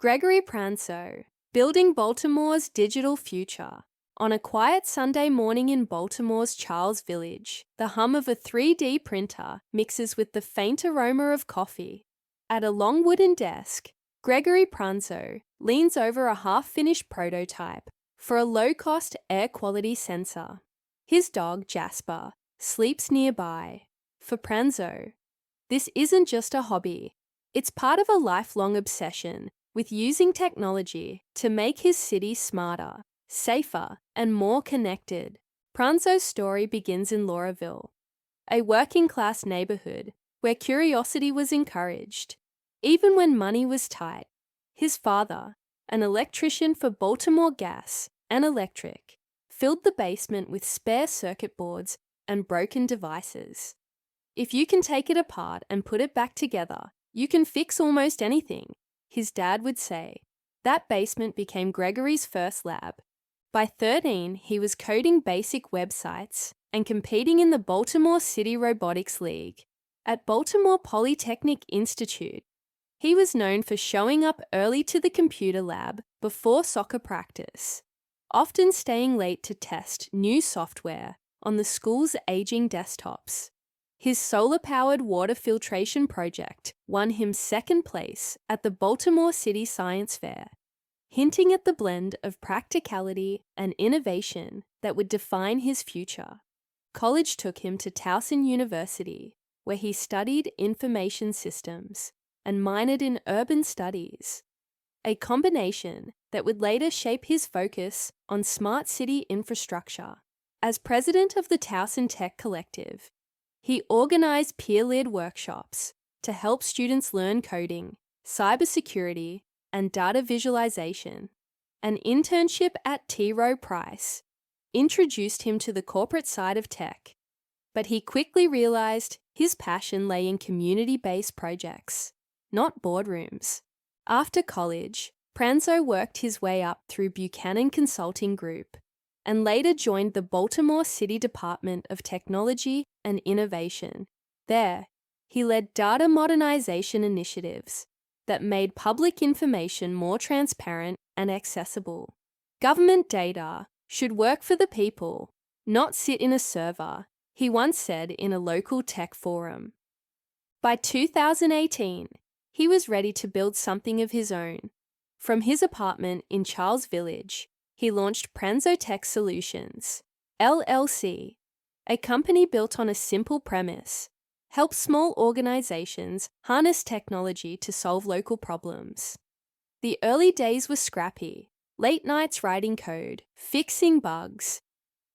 Gregory Pranzo, Building Baltimore's Digital Future. On a quiet Sunday morning in Baltimore's Charles Village, the hum of a 3D printer mixes with the faint aroma of coffee. At a long wooden desk, Gregory Pranzo leans over a half-finished prototype for a low-cost air quality sensor. His dog, Jasper, sleeps nearby. For Pranzo, this isn't just a hobby. It's part of a lifelong obsession with using technology to make his city smarter, safer, and more connected. Pranzo's story begins in Lauraville, a working-class neighborhood where curiosity was encouraged. Even when money was tight, his father, an electrician for Baltimore Gas and Electric, filled the basement with spare circuit boards and broken devices. If you can take it apart and put it back together, you can fix almost anything, his dad would say. That basement became Gregory's first lab. By 13, he was coding basic websites and competing in the Baltimore City Robotics League. At Baltimore Polytechnic Institute, he was known for showing up early to the computer lab before soccer practice, often staying late to test new software on the school's aging desktops. His solar-powered water filtration project won him second place at the Baltimore City Science Fair, hinting at the blend of practicality and innovation that would define his future. College took him to Towson University, where he studied information systems and minored in urban studies, a combination that would later shape his focus on smart city infrastructure. As president of the Towson Tech Collective, he organized peer-led workshops to help students learn coding, cybersecurity, and data visualization. An internship at T. Rowe Price introduced him to the corporate side of tech, but he quickly realized his passion lay in community-based projects, not boardrooms. After college, Pranzo worked his way up through Buchanan Consulting Group and later joined the Baltimore City Department of Technology and Innovation. There, he led data modernization initiatives that made public information more transparent and accessible. Government data should work for the people, not sit in a server, he once said in a local tech forum. By 2018, he was ready to build something of his own. From his apartment in Charles Village, he launched PranzoTech Solutions, LLC, a company built on a simple premise: help small organizations harness technology to solve local problems. The early days were scrappy, late nights writing code, fixing bugs,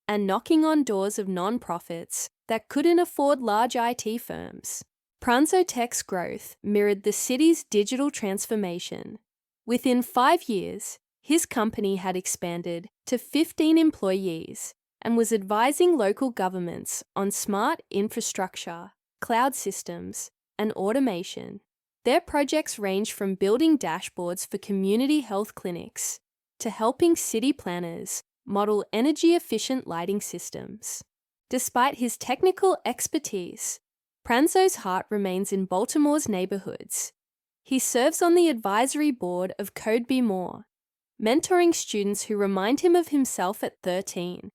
and knocking on doors of nonprofits that couldn't afford large IT firms. PranzoTech's growth mirrored the city's digital transformation. Within 5 years, his company had expanded to 15 employees and was advising local governments on smart infrastructure, cloud systems, and automation. Their projects range from building dashboards for community health clinics to helping city planners model energy-efficient lighting systems. Despite his technical expertise, Pranzo's heart remains in Baltimore's neighborhoods. He serves on the advisory board of Code Be More, mentoring students who remind him of himself at 13,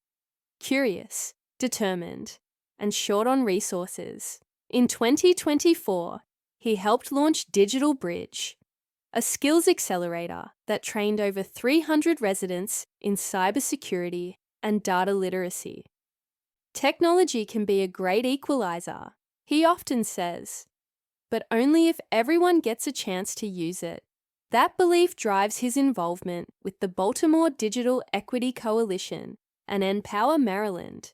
curious, determined, and short on resources. In 2024, he helped launch Digital Bridge, a skills accelerator that trained over 300 residents in cybersecurity and data literacy. Technology can be a great equalizer, he often says, but only if everyone gets a chance to use it. That belief drives his involvement with the Baltimore Digital Equity Coalition and Empower Maryland,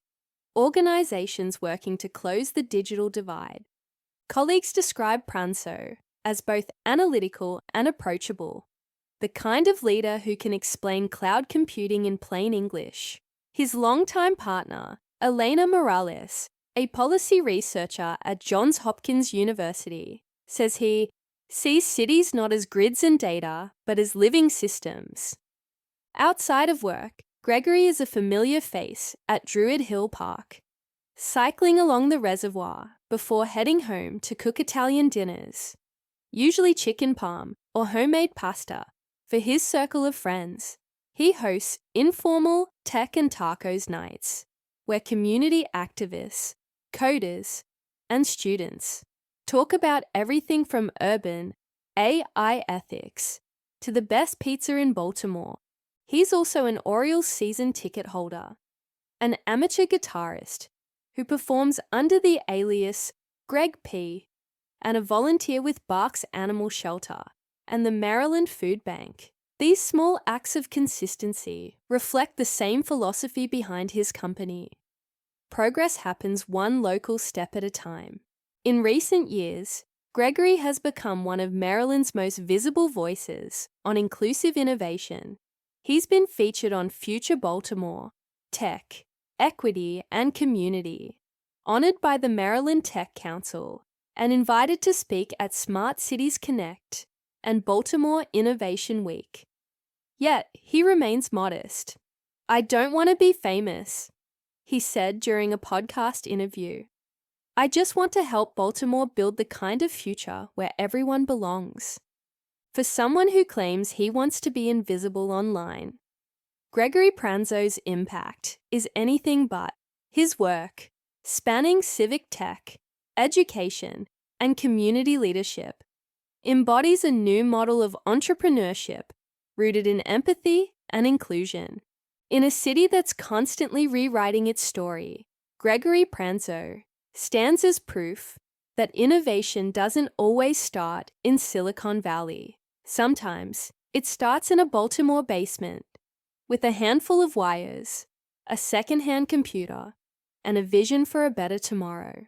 organizations working to close the digital divide. Colleagues describe Pranzo as both analytical and approachable, the kind of leader who can explain cloud computing in plain English. His longtime partner, Elena Morales, a policy researcher at Johns Hopkins University, says he sees cities not as grids and data, but as living systems. Outside of work, Gregory is a familiar face at Druid Hill Park, cycling along the reservoir before heading home to cook Italian dinners, usually chicken parm or homemade pasta, For his circle of friends, he hosts informal tech and tacos nights, where community activists, coders, and students talk about everything from urban AI ethics to the best pizza in Baltimore. He's also an Orioles season ticket holder, an amateur guitarist who performs under the alias Greg P, and a volunteer with Barks Animal Shelter and the Maryland Food Bank. These small acts of consistency reflect the same philosophy behind his company. Progress happens one local step at a time. In recent years, Gregory has become one of Maryland's most visible voices on inclusive innovation. He's been featured on Future Baltimore, Tech, Equity, and Community, honored by the Maryland Tech Council, and invited to speak at Smart Cities Connect and Baltimore Innovation Week. Yet, he remains modest. "I don't want to be famous," he said during a podcast interview. "I just want to help Baltimore build the kind of future where everyone belongs." For someone who claims he wants to be invisible online, Gregory Pranzo's impact is anything but. His work, spanning civic tech, education, and community leadership, embodies a new model of entrepreneurship rooted in empathy and inclusion. In a city that's constantly rewriting its story, Gregory Pranzo stands as proof that innovation doesn't always start in Silicon Valley. Sometimes it starts in a Baltimore basement with a handful of wires, a second-hand computer, and a vision for a better tomorrow.